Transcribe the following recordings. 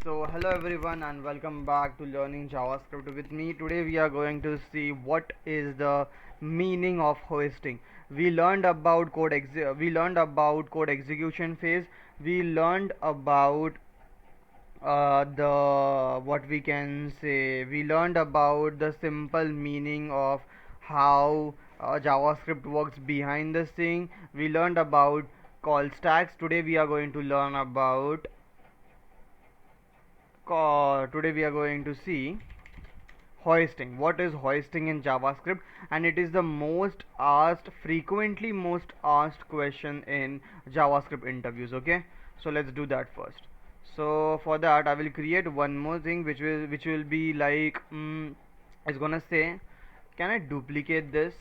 So hello everyone and welcome back to learning JavaScript with me. Today we are going to see what is the meaning of hoisting. We learned about code execution phase. We learned about the what we can say. We learned about the simple meaning of how JavaScript works behind the scene. We learned about call stacks. Today we are going to see hoisting. What is hoisting in JavaScript? And it is the frequently most asked question in JavaScript interviews. Okay, so let's do that first. So for that I will create one more thing which will be like it's gonna say, can I duplicate this?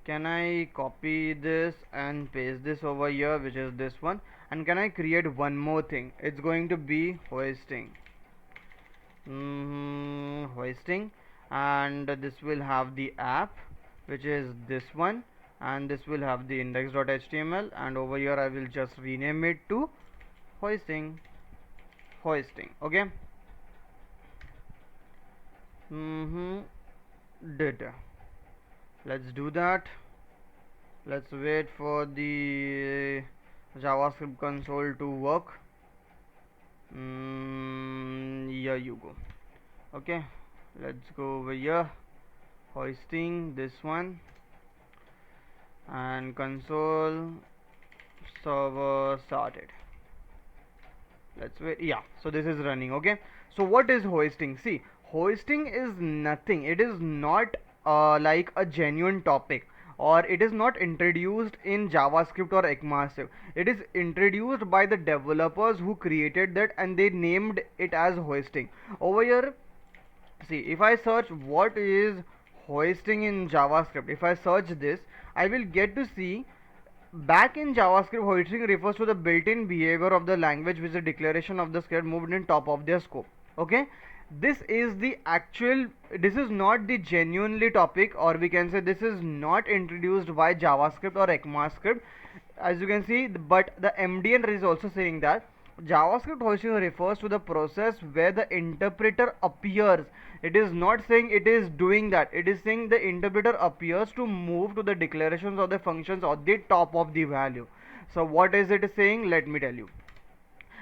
Can I copy this and paste this over here, which is this one, and can I create one more thing? It's going to be hoisting. Hoisting, and this will have the app, which is this one, and this will have the index.html, and over here I will just rename it to hoisting. Okay. Did Let's do that. Let's wait for the JavaScript console to work. Here you go. Okay, let's go over here, hoisting this one, and console server started. Let's wait. Yeah, so this is running. Okay, so what is hoisting? See, hoisting is nothing. It is not like a genuine topic, or it is not introduced in JavaScript or ECMAScript. It is introduced by the developers who created that, and they named it as hoisting. Over here, see, if I search what is hoisting in JavaScript, if I search this, I will get to see back in JavaScript, hoisting refers to the built-in behavior of the language which the declaration of the script moved in top of their scope. Okay, this is this is not the genuinely topic, or we can say this is not introduced by JavaScript or ECMAScript, as you can see. But the MDN is also saying that JavaScript hoisting refers to the process where the interpreter appears. It is not saying it is doing that. It is saying the interpreter appears to move to the declarations of the functions or the top of the value. So what is it saying? Let me tell you.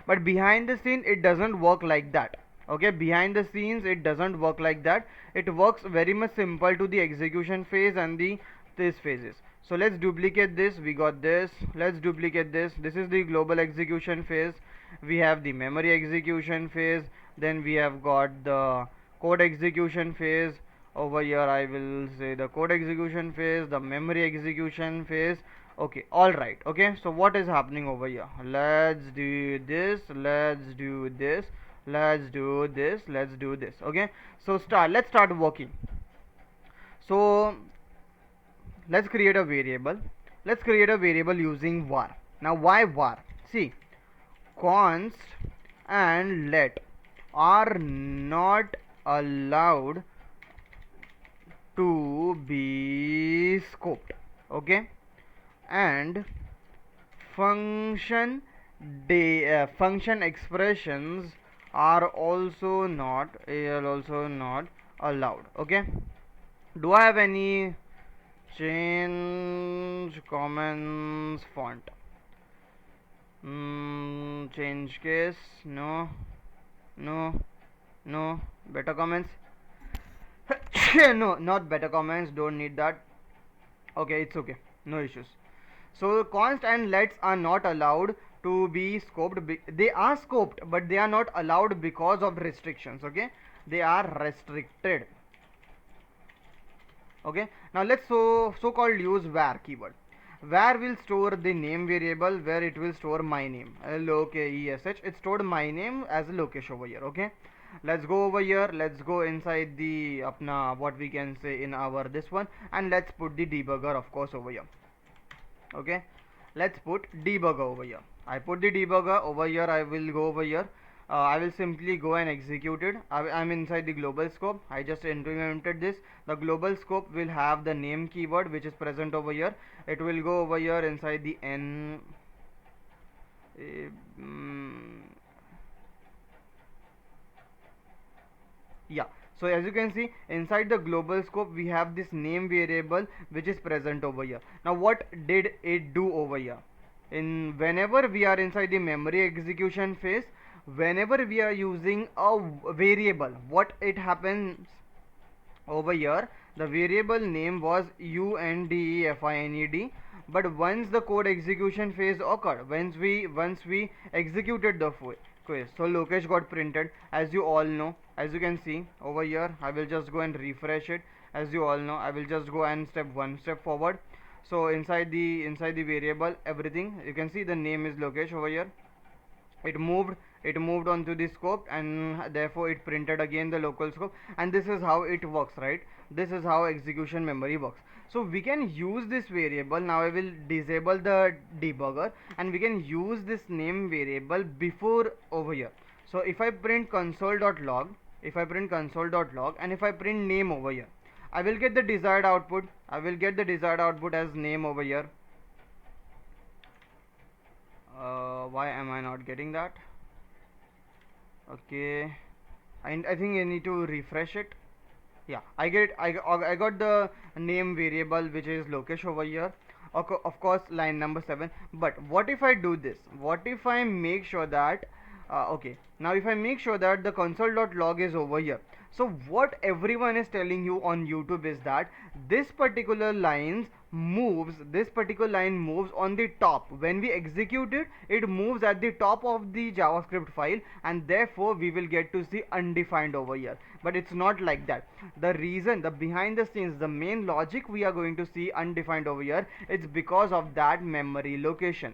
But behind the scene, it doesn't work like that. Okay, behind the scenes, it doesn't work like that. It works very much simple to the execution phase and the this phases. So let's duplicate this. We got this. Let's duplicate this. This is the global execution phase. We have the memory execution phase. Then we have got the code execution phase. Over here I will say the code execution phase, the memory execution phase. Okay, all right. Okay, so what is happening over here? Let's do this, let's do this, let's do this, let's do this. Okay, so let's start working. So let's create a variable. Let's create a variable using var. Now why var? See, const and let are not allowed to be scoped. Okay, and function function expressions are also not allowed. Okay, do I have any change comments font? Change case, no, better comments. No, not better comments, don't need that. Okay, it's okay, no issues. So const and lets are not allowed to be scoped. They are scoped, but they are not allowed because of restrictions. Okay, they are restricted. Okay, now let's so-called use var keyword. Var will store the name variable where it will store my name, LOKESH. It stored my name as a lokesh over here. Okay, let's go over here. Let's go inside the apna, what we can say, in our this one, and let's put the debugger, of course, over here. Okay, let's put debugger over here. I put the debugger over here. I will go over here. I will simply go and execute it. I'm inside the global scope. I just implemented this. The global scope will have the name keyword which is present over here. It will go over here inside the n Yeah, so as you can see inside the global scope we have this name variable which is present over here. Now what did it do over here? In whenever we are inside the memory execution phase, whenever we are using a variable, what it happens over here, the variable name was undefined, but once the code execution phase occurred, once we executed the query, so location got printed, as you all know. As you can see over here, I will just go and refresh it. As you all know, I will just go and step one step forward. So inside the variable, everything you can see, the name is location over here. It moved onto the scope, and therefore it printed again the local scope. And this is how it works, right? This is how execution memory works. So we can use this variable. Now I will disable the debugger, and we can use this name variable before over here. So if I print console.log, and if I print name over here, I will get the desired output. As name over here. Why am I not getting that? Okay, I think I need to refresh it. Yeah, I got the name variable which is location over here. Of course, line number 7. But what if I do this? What if I make sure that okay, now if I make sure that the console.log is over here, so what everyone is telling you on YouTube is that this particular line moves on the top. When we execute it, it moves at the top of the JavaScript file, and therefore we will get to see undefined over here. But it's not like that. The reason, the behind the scenes, the main logic we are going to see undefined over here, it's because of that memory location.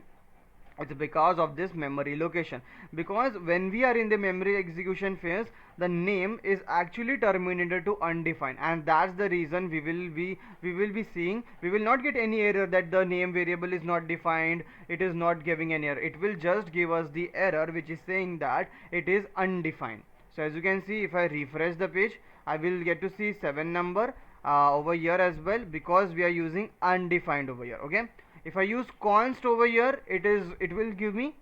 It's because of this memory location, because when we are in the memory execution phase, the name is actually terminated to undefined, and that's the reason we will not get any error that the name variable is not defined. It is not giving an error. It will just give us the error which is saying that it is undefined. So as you can see, if I refresh the page, I will get to see 7 number over here as well, because we are using undefined over here. Okay, if I use const over here, it will give me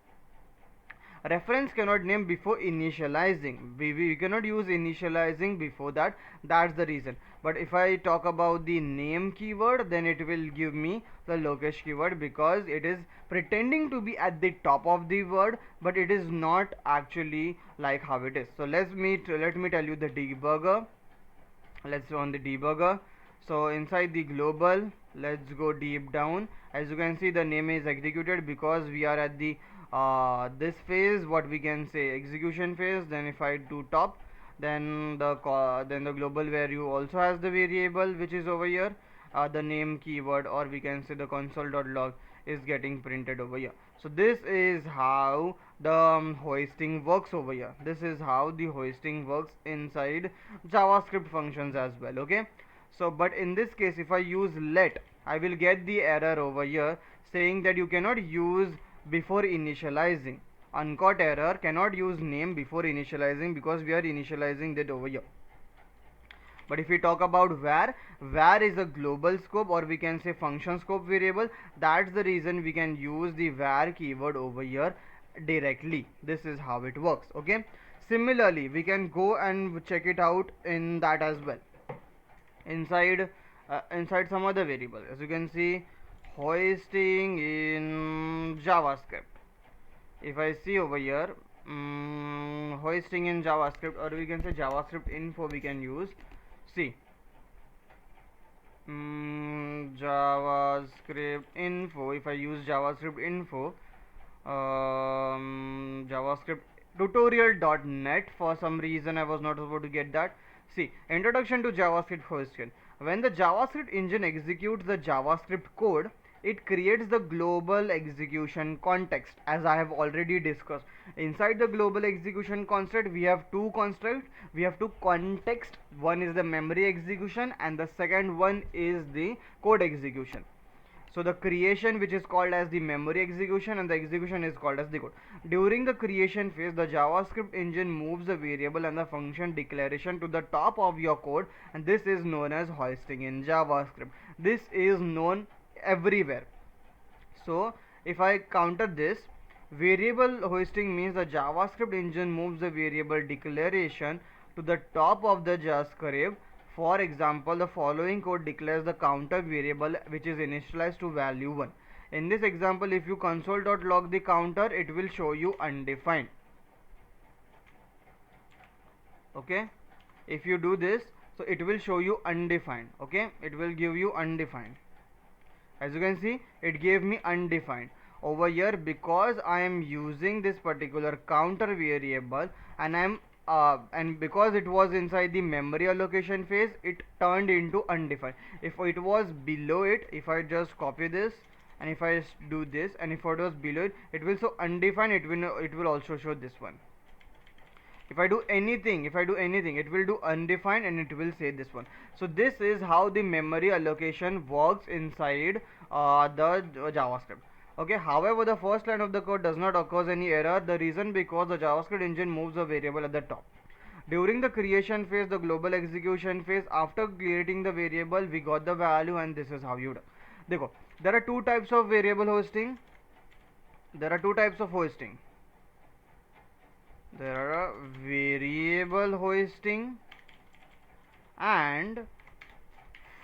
reference cannot name before initializing. We cannot use initializing before that. That's the reason. But if I talk about the name keyword, then it will give me the location keyword, because it is pretending to be at the top of the word, but it is not actually like how it is. So let me tell you the debugger. Let's run the debugger. So inside the global, let's go deep down. As you can see, the name is executed because we are at the this phase, what we can say, execution phase. Then if I do top, then the global value also has the variable which is over here, the name keyword, or we can say the console.log is getting printed over here. So this is how the hoisting works over here. This is how the hoisting works inside JavaScript functions as well. Okay, so but in this case, if I use let, I will get the error over here saying that you cannot use before initializing. Uncaught error, cannot use name before initializing, because we are initializing that over here. But if we talk about var is a global scope, or we can say function scope variable. That's the reason we can use the var keyword over here directly. This is how it works. Okay, similarly we can go and check it out in that as well, inside some other variable. As you can see, hoisting in JavaScript. If I see over here, hoisting in JavaScript, or we can say JavaScript info, we can use. See, JavaScript info. If I use JavaScript info, JavaScript tutorial.net, for some reason I was not able to get that. See, introduction to JavaScript hosting. When the JavaScript engine executes the JavaScript code, it creates the global execution context, as I have already discussed. Inside the global execution context, we have two constraints. We have two context. One is the memory execution, and the second one is the code execution. So the creation, which is called as the memory execution, and the execution is called as the code. During the creation phase, the JavaScript engine moves the variable and the function declaration to the top of your code, and this is known as hoisting in JavaScript. This is known everywhere. So if I counter this, variable hoisting means the JavaScript engine moves the variable declaration to the top of the JavaScript. For example, the following code declares the counter variable which is initialized to value 1. In this example, if you console.log the counter, it will show you undefined. Okay, if you do this, so it will show you undefined. Okay, it will give you undefined. As you can see, it gave me undefined over here because I am using this particular counter variable, and because it was inside the memory allocation phase, it turned into undefined. If it was below it, if I just copy this and if I do this, and if it was below it, it will show undefined. It will also show this one. If I do anything, it will do undefined and it will say this one. So this is how the memory allocation works inside the JavaScript. Okay, however, the first line of the code does not occurs any error. The reason because the JavaScript engine moves a variable at the top. During the creation phase, the global execution phase, after creating the variable, we got the value, and this is how you do. Dekho, there are two types of variable hosting. There are two types of hosting. There are variable hosting and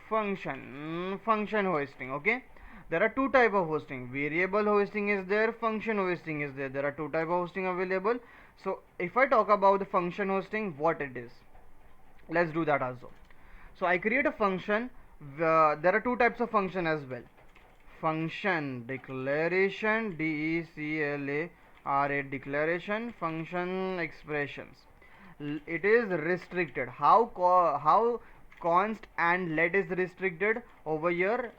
function hosting. Okay, there are two type of hosting. Variable hosting is there, function hosting is there. There are two type of hosting available. So if I talk about the function hosting, what it is, let's do that also. So I create a function. There are two types of function as well. Function declaration, DECLARA declaration, function expressions. It is restricted. How const and let is restricted over here?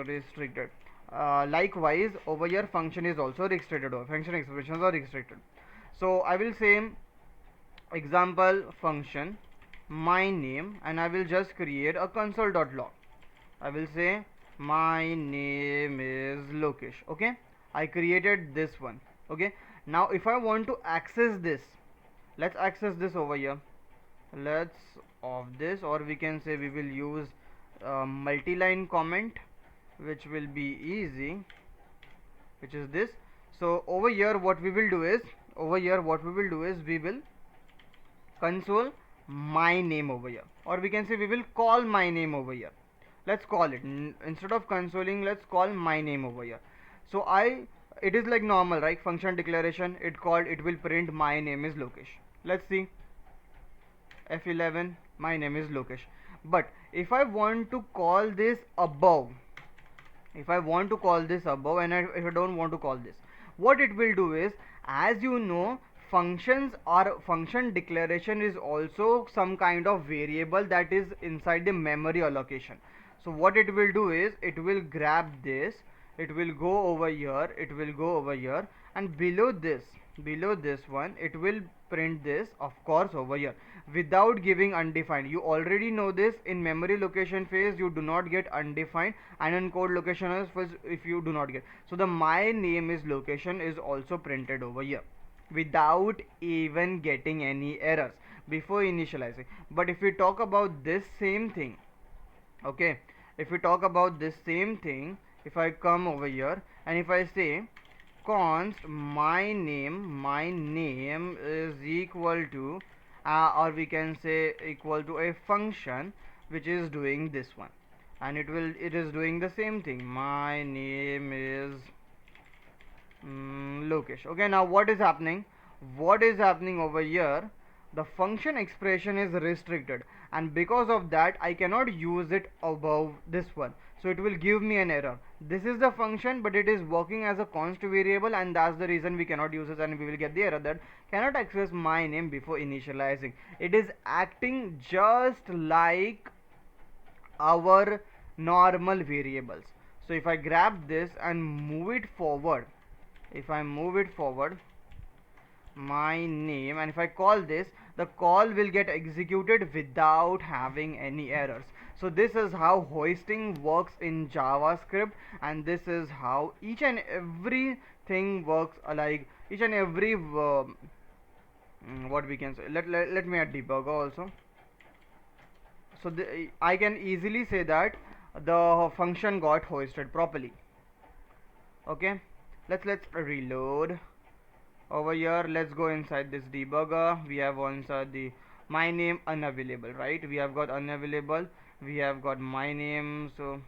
Restricted. Likewise, over here function is also restricted, or function expressions are restricted. So I will say example function my name, and I will just create a console.log. I will say my name is Lokesh. Okay, I created this one. Okay, now if I want to access this, let's access this over here. Let's off this, or we can say we will use multi-line comment, which will be easy, which is this. So over here what we will do is we will console my name over here, or we can say we will call my name over here. Let's call it, instead of consoling, let's call my name over here. So it is like normal, right? Function declaration, it will print my name is Lokesh. Let's see, F11, my name is Lokesh. But if I want to call this above, and if I don't want to call this, what it will do is, as you know, functions or function declaration is also some kind of variable that is inside the memory allocation. So what it will do is, it will grab this, it will go over here, and below this one, it will print this, of course, over here, without giving undefined. You already know this. In memory location phase you do not get undefined, and in code location phase if you do not get. So the my name is location is also printed over here without even getting any errors before initializing. But if we talk about this same thing, okay, if we talk about this same thing, if I come over here and if I say const my name is equal to or we can say equal to a function which is doing this one, and it is doing the same thing, my name is Lokesh. Okay, now what is happening over here? The function expression is restricted, and because of that I cannot use it above this one, so it will give me an error. This is the function, but it is working as a const variable, and that's the reason we cannot use it, and we will get the error that cannot access my name before initializing. It is acting just like our normal variables. So if I grab this and move it forward, my name, and if I call this, the call will get executed without having any errors. So this is how hoisting works in JavaScript, and this is how each and every thing works, like each and every what we can say, let me add debugger also. So I can easily say that the function got hoisted properly. Okay, let's reload. Over here, let's go inside this debugger. We have answered the my name unavailable, right? We have got unavailable, we have got my name. So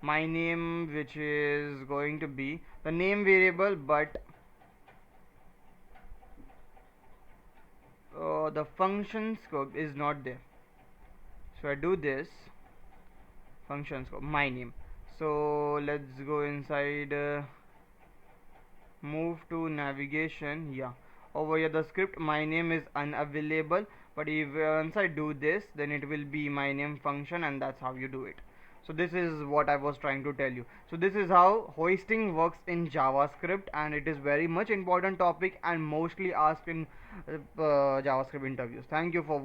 my name, which is going to be the name variable, but the function scope is not there. So I do this function scope my name. So let's go inside, move to navigation. Yeah, over here the script my name is unavailable, but if once I do this, then it will be my name function, and that's how you do it. So this is what I was trying to tell you. So this is how hoisting works in JavaScript, and it is very much important topic and mostly asked in JavaScript interviews. Thank you for